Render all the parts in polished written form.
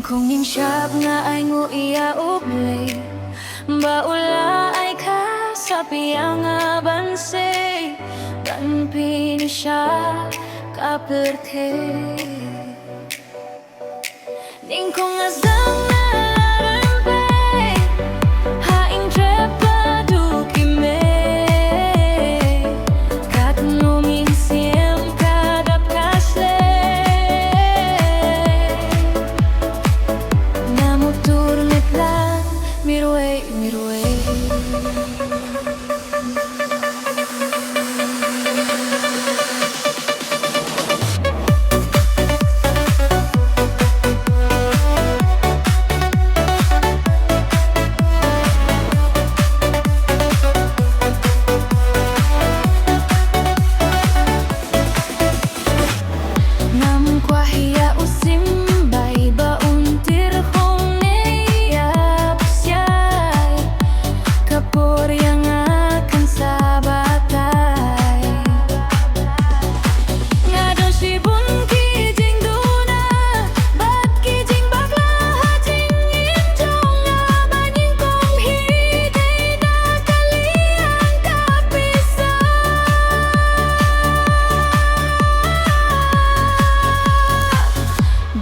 Kung ning syab nga ay ngu iya ublay baula ay kasapi ang abanse dan pini siya kaperte ning kung azang na larempe haing trep padukime katnuming siem kadap kasle namutur netlan mirway mirway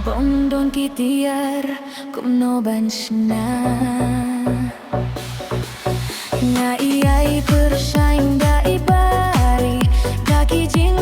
Bondon kitiar kumno bansna nga iya'y persaing da ibari kaki jing